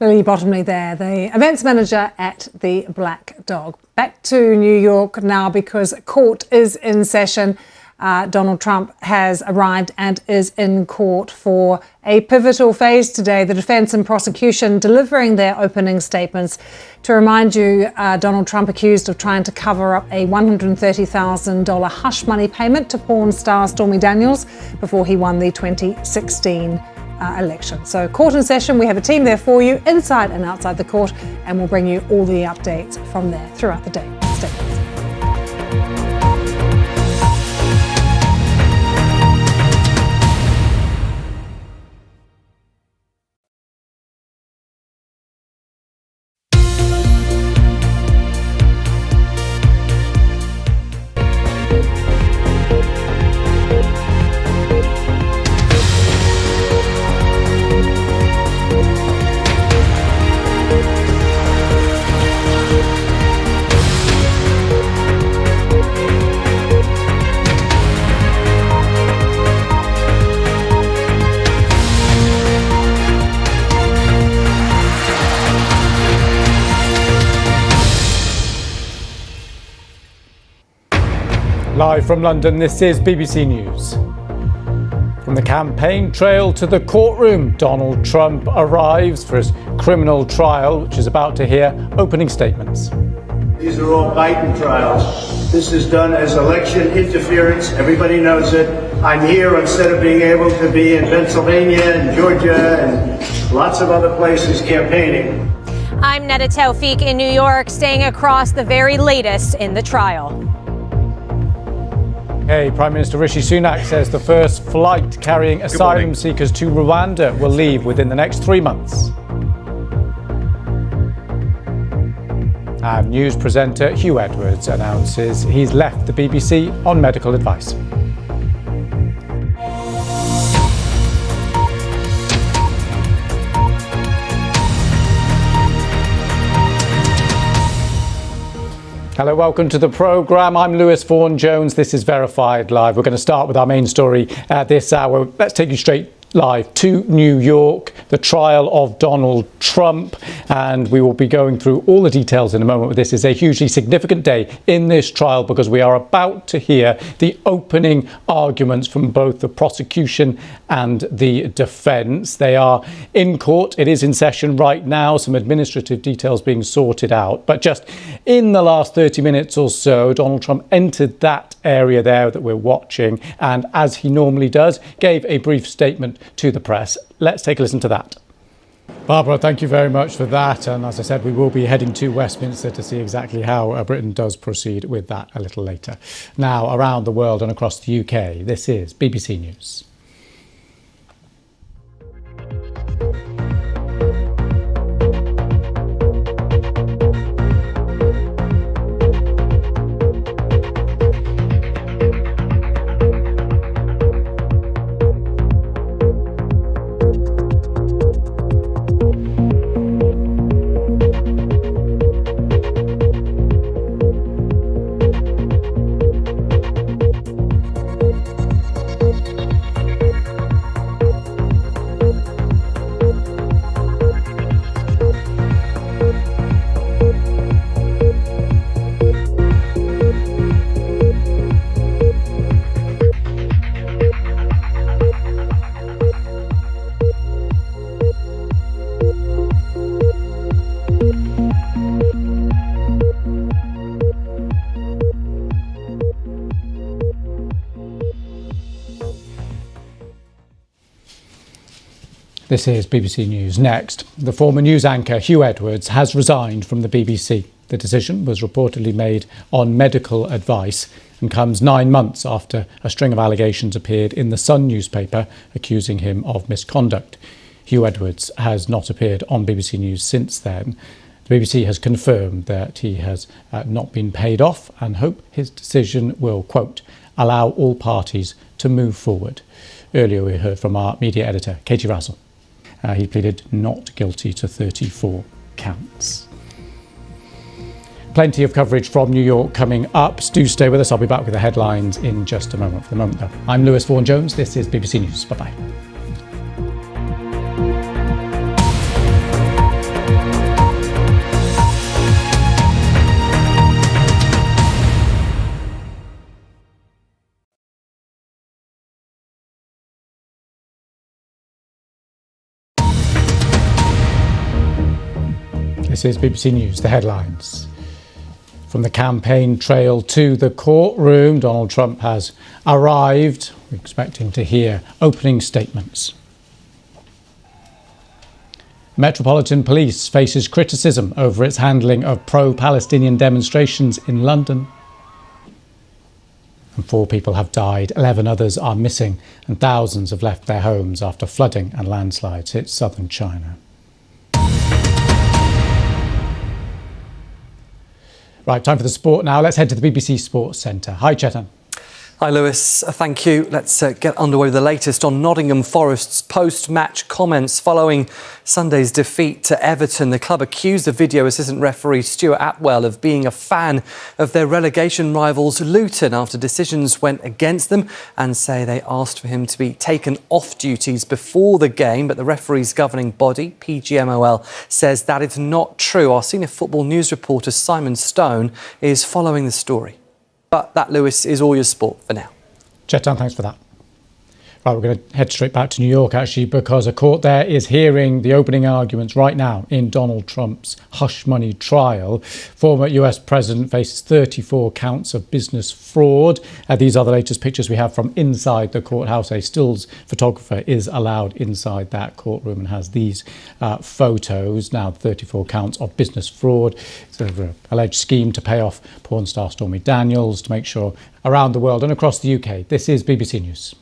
Lily Bottomley there, the events manager at the Black Dog. Back to New York now because court is in session. Donald Trump has arrived and is in court for a pivotal phase today. The defence and prosecution delivering their opening statements. To remind you, Donald Trump accused of trying to cover up a $130,000 hush money payment to porn star Stormy Daniels before he won the 2016 election. So court in session, we have a team there for you inside and outside the court, and we'll bring you all the updates from there throughout the day. Stay with us. Live from London, this is BBC News. From the campaign trail to the courtroom, Donald Trump arrives for his criminal trial, which is about to hear opening statements. These are all Biden trials. This is done as election interference. Everybody knows it. I'm here instead of being able to be in Pennsylvania and Georgia and lots of other places campaigning. I'm Neda Tawfiq in New York, staying across the very latest in the trial. Prime Minister Rishi Sunak says the first flight carrying asylum seekers to Rwanda will leave within the next 3 months. And news presenter Hugh Edwards announces he's left the BBC on medical advice. Hello, welcome to the programme. I'm Vaughan. This is Verified Live. We're going to start with our main story at this hour. Let's take you straight live to New York, the trial of Donald Trump, and we will be going through all the details in a moment. This is a hugely significant day in this trial because we are about to hear the opening arguments from both the prosecution and the defence. They are in court. It is in session right now. Some administrative details being sorted out. But just in the last 30 minutes or so, Donald Trump entered that area there that we're watching, and as he normally does, gave a brief statement to the press. Let's take a listen to that. Barbara, thank you very much for that. And as I said, we will be heading to Westminster to see exactly how Britain does proceed with that a little later. Now, around the world and across the UK, this is BBC News. This is BBC News. Next, the former news anchor Hugh Edwards has resigned from the BBC. The decision was reportedly made on medical advice and comes 9 months after a string of allegations appeared in the Sun newspaper accusing him of misconduct. Hugh Edwards has not appeared on BBC News since then. The BBC has confirmed that he has not been paid off and hope his decision will, quote, allow all parties to move forward. Earlier we heard from our media editor, Katie Razzle. He pleaded not guilty to 34 counts. Plenty of coverage from New York coming up. Do stay with us. I'll be back with the headlines in just a moment. For the moment, though, I'm Vaughan. This is BBC News. Bye-bye. This is BBC News, the headlines. From the campaign trail to the courtroom, Donald Trump has arrived. We're expecting to hear opening statements. Metropolitan Police faces criticism over its handling of pro-Palestinian demonstrations in London. And 4 people have died, 11 others are missing, and thousands have left their homes after flooding and landslides hit southern China. Right, time for the sport now. Let's head to the BBC Sports Centre. Hi, Chetan. Hi Lewis, thank you. Let's get underway with the latest on Nottingham Forest's post-match comments following Sunday's defeat to Everton. The club accused the video assistant referee Stuart Atwell of being a fan of their relegation rivals Luton after decisions went against them, and say they asked for him to be taken off duties before the game. But the referee's governing body, PGMOL, says that is not true. Our senior football news reporter Simon Stone is following the story. But that, Lewis, is all your sport for now. Chetan, thanks for that. Right, we're going to head straight back to New York, actually, because a court there is hearing the opening arguments right now in Donald Trump's hush money trial. Former US president faces 34 counts of business fraud. These are the latest pictures we have from inside the courthouse. A stills photographer is allowed inside that courtroom and has these photos. Now, 34 counts of business fraud. It's an alleged scheme to pay off porn star Stormy Daniels to make sure around the world and across the UK. This is BBC News.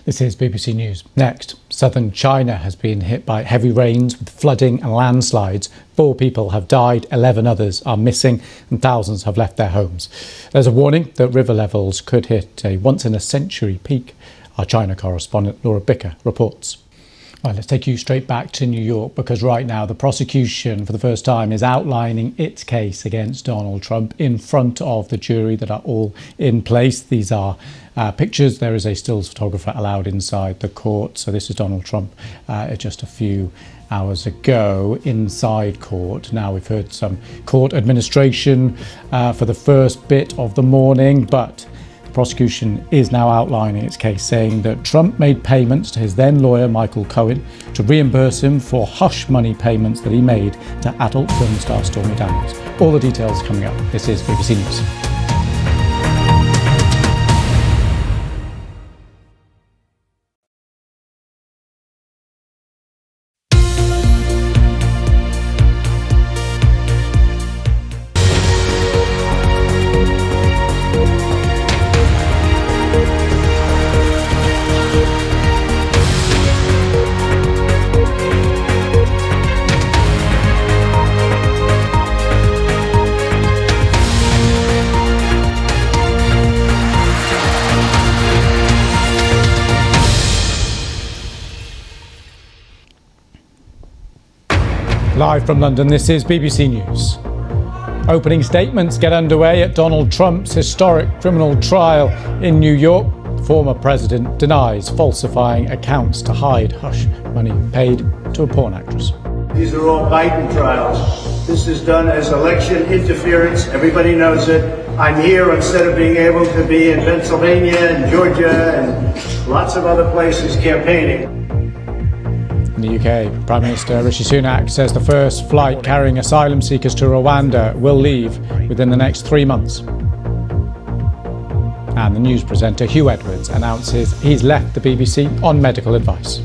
This is BBC News. Next, southern China has been hit by heavy rains with flooding and landslides. 4 people have died, 11 others are missing, and thousands have left their homes. There's a warning that river levels could hit a once-in-a-century peak. Our China correspondent Laura Bicker reports. Right, let's take you straight back to New York, because right now the prosecution for the first time is outlining its case against Donald Trump in front of the jury that are all in place. These are pictures. There is a stills photographer allowed inside the court. So this is Donald Trump just a few hours ago inside court. Now we've heard some court administration for the first bit of the morning, but the prosecution is now outlining its case, saying that Trump made payments to his then lawyer Michael Cohen to reimburse him for hush money payments that he made to adult film star Stormy Daniels. All the details coming up. This is BBC News. Live from London, this is BBC News. Opening statements get underway at Donald Trump's historic criminal trial in New York. The former president denies falsifying accounts to hide hush money paid to a porn actress. These are all Biden trials. This is done as election interference. Everybody knows it. I'm here instead of being able to be in Pennsylvania and Georgia and lots of other places campaigning. In the UK, Prime Minister Rishi Sunak says the first flight carrying asylum seekers to Rwanda will leave within the next 3 months. And the news presenter Hugh Edwards announces he's left the BBC on medical advice.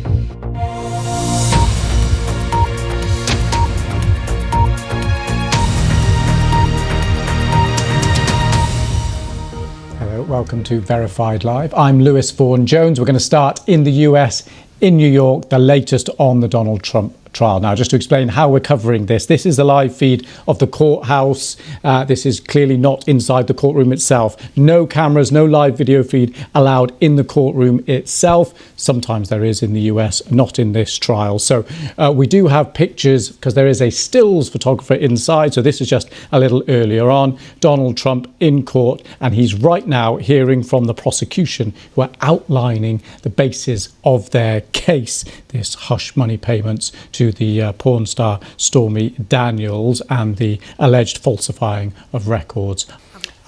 Hello, welcome to Verified Live. I'm Vaughan Jones. We're going to start in the US, in New York, the latest on the Donald Trump trial. Now, just to explain how we're covering this is the live feed of the courthouse. This is clearly not inside the courtroom itself. No cameras, no live video feed allowed in the courtroom itself. Sometimes there is in the US, not in this trial. So we do have pictures because there is a stills photographer inside. So this is just a little earlier on. Donald Trump in court, and he's right now hearing from the prosecution who are outlining the basis of their case, this hush money payments to the porn star Stormy Daniels and the alleged falsifying of records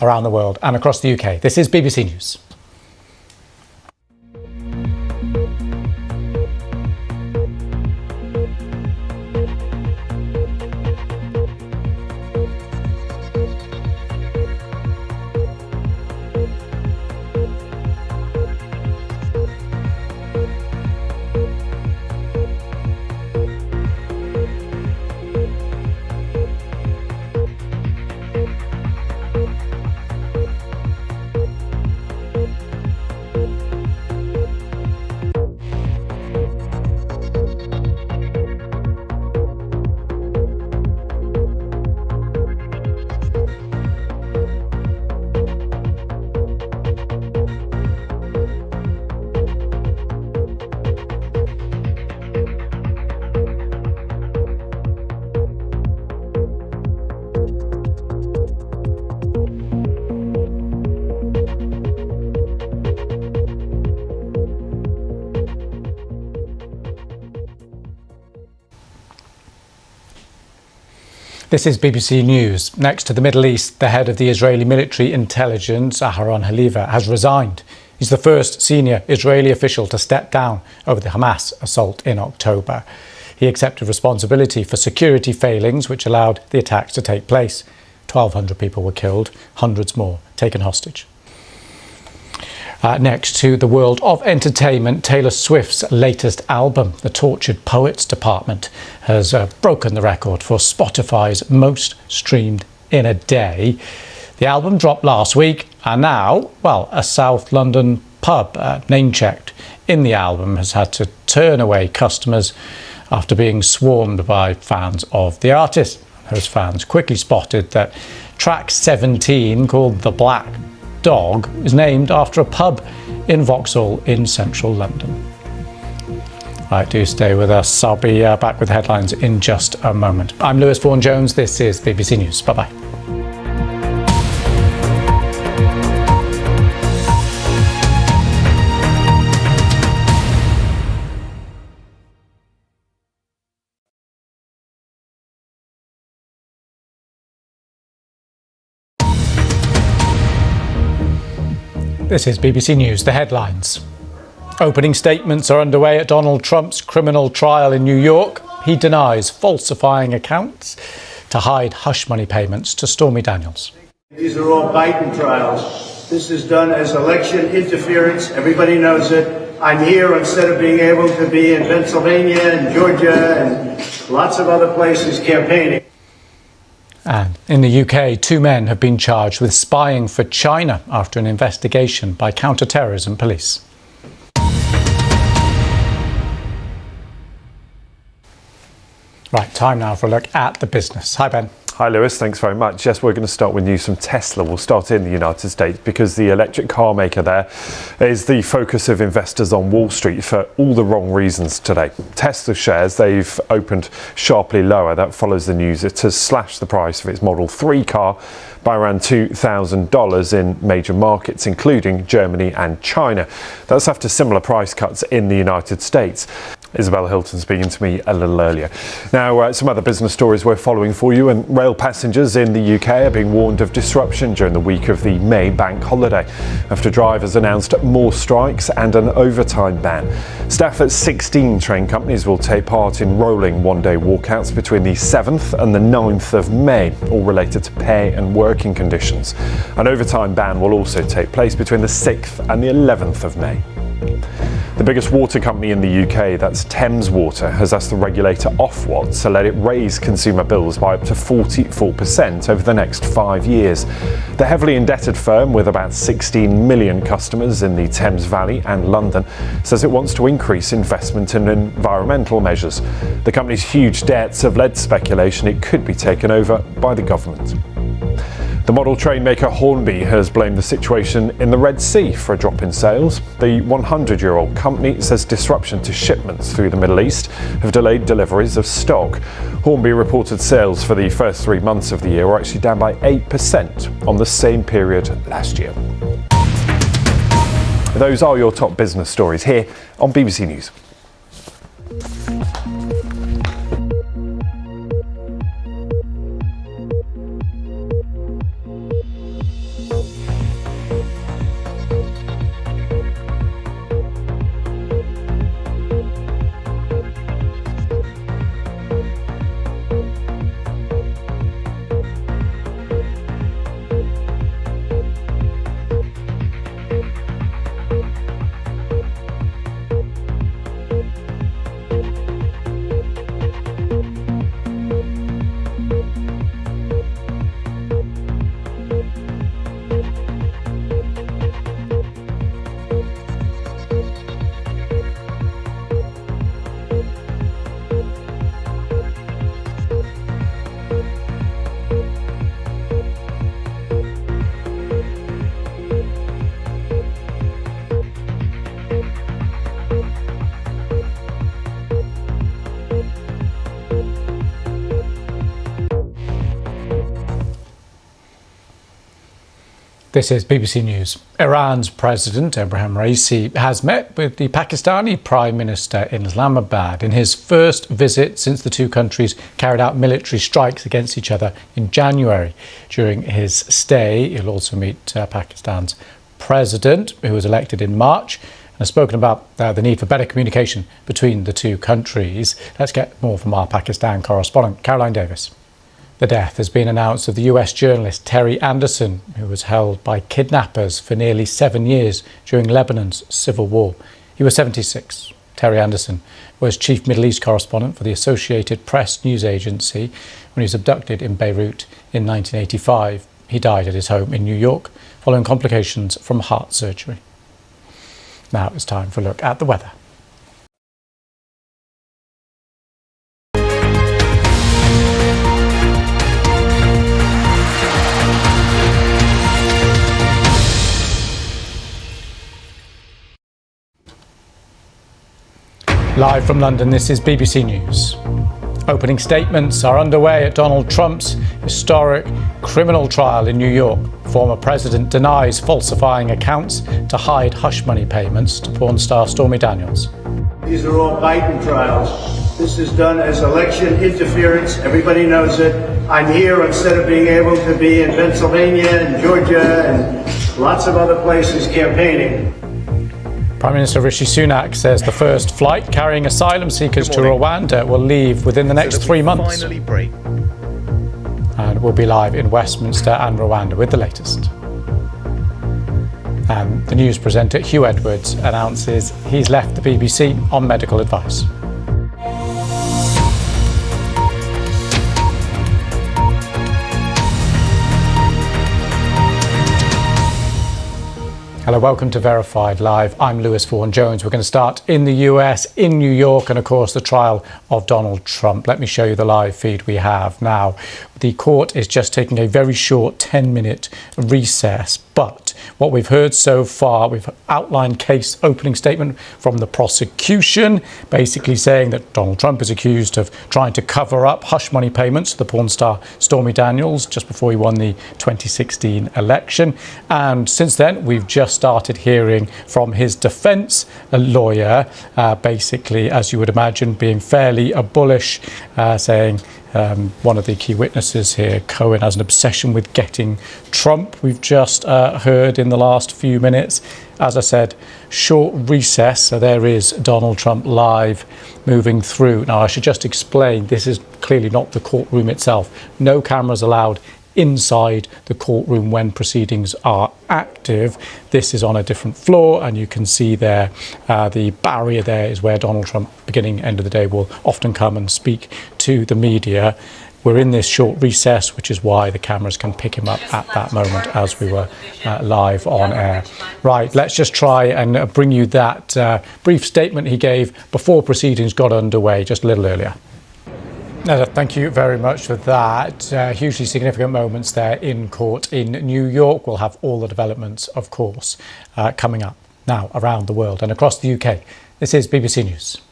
around the world and across the UK. This is BBC News. This is BBC News. Next to the Middle East, the head of the Israeli military intelligence, Aharon Haliva, has resigned. He's the first senior Israeli official to step down over the Hamas assault in October. He accepted responsibility for security failings which allowed the attacks to take place. 1,200 people were killed, hundreds more taken hostage. Next to the world of entertainment, Taylor Swift's latest album, The Tortured Poets Department, has broken the record for Spotify's most streamed in a day. The album dropped last week, and now, well, a South London pub name-checked in the album has had to turn away customers after being swarmed by fans of the artist. Those fans quickly spotted that track 17, called The Black Dog, is named after a pub in Vauxhall in central London. Right, do stay with us. I'll be back with headlines in just a moment. I'm Vaughan Jones. This is BBC News. Bye-bye. This is BBC News, the headlines. Opening statements are underway at Donald Trump's criminal trial in New York. He denies falsifying accounts to hide hush money payments to Stormy Daniels. These are all Biden trials. This is done as election interference. Everybody knows it. I'm here instead of being able to be in Pennsylvania and Georgia and lots of other places campaigning. And in the UK, 2 men have been charged with spying for China after an investigation by counter-terrorism police. Right, time now for a look at the business. Hi, Ben. Hi Lewis, thanks very much. Yes, we're going to start with news from Tesla. We'll start in the United States because the electric car maker there is the focus of investors on Wall Street for all the wrong reasons today. Tesla shares, they've opened sharply lower. That follows the news. It has slashed the price of its Model 3 car by around $2,000 in major markets, including Germany and China. That's after similar price cuts in the United States. Isabel Hilton speaking to me a little earlier. Now, some other business stories we're following for you, and rail passengers in the UK are being warned of disruption during the week of the May bank holiday after drivers announced more strikes and an overtime ban. Staff at 16 train companies will take part in rolling one-day walkouts between the 7th and the 9th of May, all related to pay and working conditions. An overtime ban will also take place between the 6th and the 11th of May. The biggest water company in the UK, that's Thames Water, has asked the regulator Ofwat to let it raise consumer bills by up to 44% over the next 5 years. The heavily indebted firm, with about 16 million customers in the Thames Valley and London, says it wants to increase investment in environmental measures. The company's huge debts have led to speculation it could be taken over by the government. The model train maker Hornby has blamed the situation in the Red Sea for a drop in sales. The 100-year-old company says disruption to shipments through the Middle East have delayed deliveries of stock. Hornby reported sales for the first 3 months of the year were actually down by 8% on the same period last year. Those are your top business stories here on BBC News. This is BBC News. Iran's President Ebrahim Raisi has met with the Pakistani Prime Minister in Islamabad in his first visit since the two countries carried out military strikes against each other in January. During his stay, he'll also meet Pakistan's President, who was elected in March, and has spoken about the need for better communication between the two countries. Let's get more from our Pakistan correspondent, Caroline Davis. The death has been announced of the US journalist Terry Anderson, who was held by kidnappers for nearly 7 years during Lebanon's civil war. He was 76. Terry Anderson was chief Middle East correspondent for the Associated Press news agency when he was abducted in Beirut in 1985. He died at his home in New York following complications from heart surgery. Now it's time for a look at the weather. Live from London, this is BBC News. Opening statements are underway at Donald Trump's historic criminal trial in New York. Former president denies falsifying accounts to hide hush money payments to porn star Stormy Daniels. These are all Biden trials. This is done as election interference. Everybody knows it. I'm here instead of being able to be in Pennsylvania and Georgia and lots of other places campaigning. Prime Minister Rishi Sunak says the first flight carrying asylum seekers to Rwanda will leave within the next 3 months. And we'll be live in Westminster and Rwanda with the latest. And the news presenter Hugh Edwards announces he's left the BBC on medical advice. Hello, welcome to Verified Live. I'm Vaughan Jones. We're going to start in the US, in New York, and of course the trial of Donald Trump. Let me show you the live feed we have now. The court is just taking a very short 10-minute recess, but that. What we've heard so far, we've outlined case opening statement from the prosecution, basically saying that Donald Trump is accused of trying to cover up hush money payments to the porn star Stormy Daniels just before he won the 2016 election. And since then, we've just started hearing from his defense lawyer, basically, as you would imagine, being fairly bullish, saying one of the key witnesses here, Cohen, has an obsession with getting Trump. We've just heard in the last few minutes, as I said, short recess. So there is Donald Trump live moving through. Now, I should just explain, this is clearly not the courtroom itself. No cameras allowed inside the courtroom when proceedings are active. This is on a different floor, and you can see there the barrier there is where Donald Trump, beginning, end of the day, will often come and speak to the media. We're in this short recess, which is why the cameras can pick him up at that moment as we were live on air. Right, let's just try and bring you that brief statement he gave before proceedings got underway just a little earlier. Thank you very much for that. Hugely significant moments there in court in New York. We'll have all the developments, of course, coming up now around the world and across the UK. This is BBC News.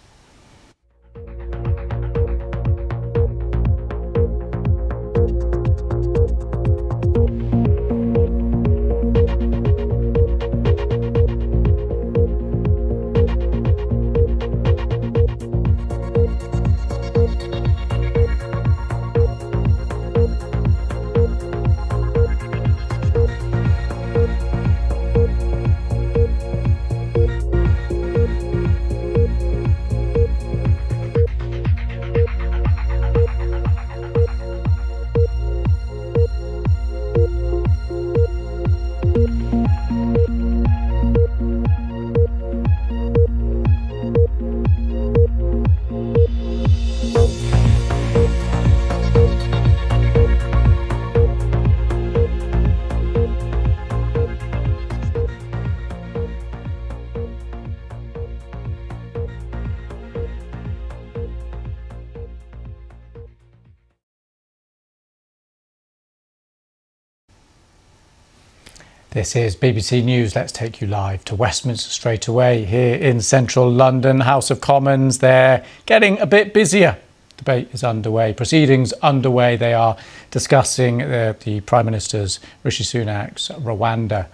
This is BBC News. Let's take you live to Westminster straight away here in central London. House of Commons, they're getting a bit busier. Debate is underway, proceedings underway. They are discussing the Prime Minister's, Rishi Sunak's, Rwanda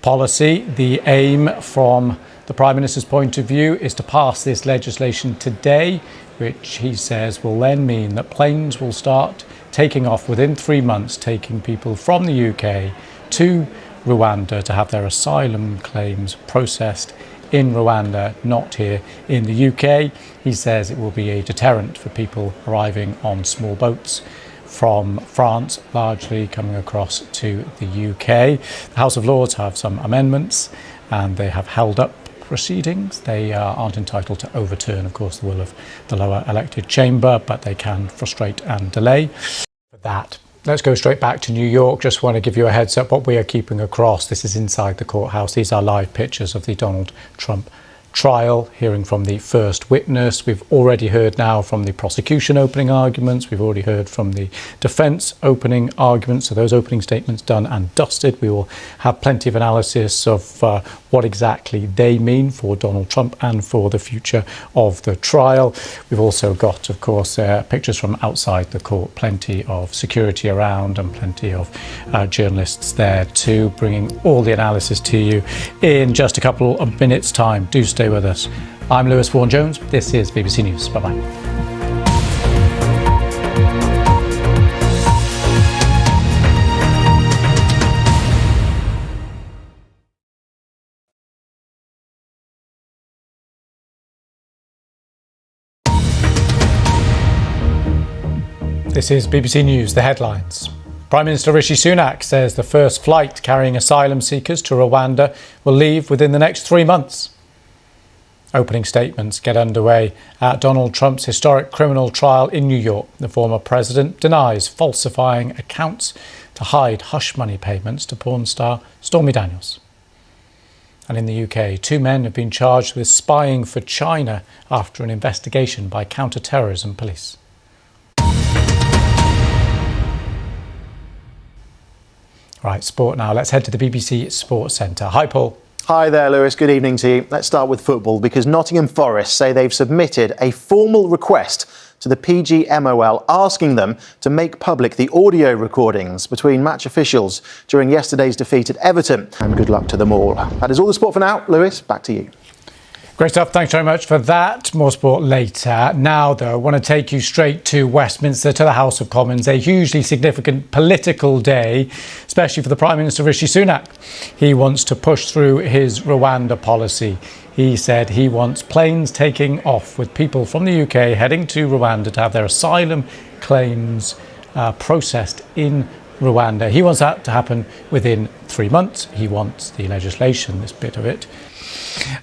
policy. The aim from the Prime Minister's point of view is to pass this legislation today, which he says will then mean that planes will start taking off within 3 months, taking people from the UK to Rwanda to have their asylum claims processed in Rwanda, not here in the UK. He says it will be a deterrent for people arriving on small boats from France, largely coming across to the UK. The House of Lords have some amendments and they have held up proceedings. They aren't entitled to overturn, of course, the will of the lower elected chamber, but they can frustrate and delay that. Let's go straight back to New York. Just want to give you a heads up what we are keeping across. This is inside the courthouse. These are live pictures of the Donald Trump trial, hearing from the first witness. We've already heard now from the prosecution opening arguments. We've already heard from the defence opening arguments. So those opening statements done and dusted. We will have plenty of analysis of what exactly they mean for Donald Trump and for the future of the trial. We've also got, of course, pictures from outside the court, plenty of security around and plenty of journalists there too, bringing all the analysis to you in just a couple of minutes' time. Do stay with us. I'm Vaughan Jones. This is BBC News. Bye-bye. This is BBC News, the headlines. Prime Minister Rishi Sunak says the first flight carrying asylum seekers to Rwanda will leave within the next 3 months. Opening statements get underway at Donald Trump's historic criminal trial in New York. The former president denies falsifying accounts to hide hush money payments to porn star Stormy Daniels. And in the UK, 2 men have been charged with spying for China after an investigation by counter-terrorism police. Right, sport now. Let's head to the BBC Sports Centre. Hi, Paul. Hi there, Lewis. Good evening to you. Let's start with football because Nottingham Forest say they've submitted a formal request to the PGMOL asking them to make public the audio recordings between match officials during yesterday's defeat at Everton. And good luck to them all. That is all the sport for now. Lewis, back to you. Great stuff. Thanks very much for that. More sport later. Now, though, I want to take you straight to Westminster, to the House of Commons, a hugely significant political day, especially for the Prime Minister Rishi Sunak. He wants to push through his Rwanda policy. He said he wants planes taking off with people from the UK heading to Rwanda to have their asylum claims processed in Rwanda. He wants that to happen within 3 months. He wants the legislation, this bit of it.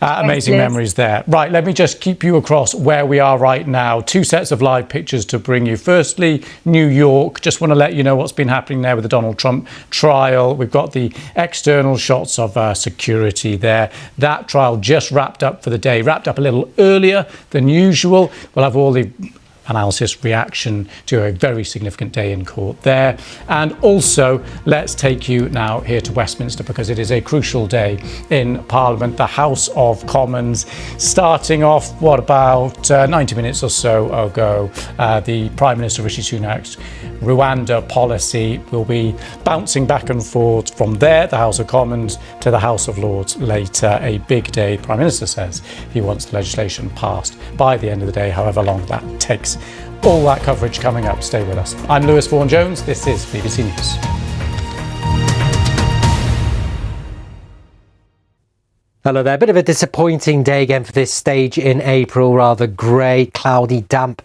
Amazing memories there. Right, let me just keep you across where we are right now. 2 sets of live pictures to bring you. Firstly, New York. Just want to let you know what's been happening there with the Donald Trump trial. We've got the external shots of security there. That trial just wrapped up for the day. Wrapped up a little earlier than usual. We'll have all the analysis reaction to a very significant day in court there. And also, let's take you now here to Westminster because it is a crucial day in Parliament. The House of Commons starting off, about 90 minutes or so ago. The Prime Minister Rishi Sunak's Rwanda policy will be bouncing back and forth from there, the House of Commons, to the House of Lords later. A big day. Prime Minister says he wants the legislation passed by the end of the day, however long that takes. All that coverage coming up. Stay with us. I'm Lewis Vaughan Jones. This is BBC News. Hello there. A bit of a disappointing day again for this stage in April. Rather grey, cloudy, damp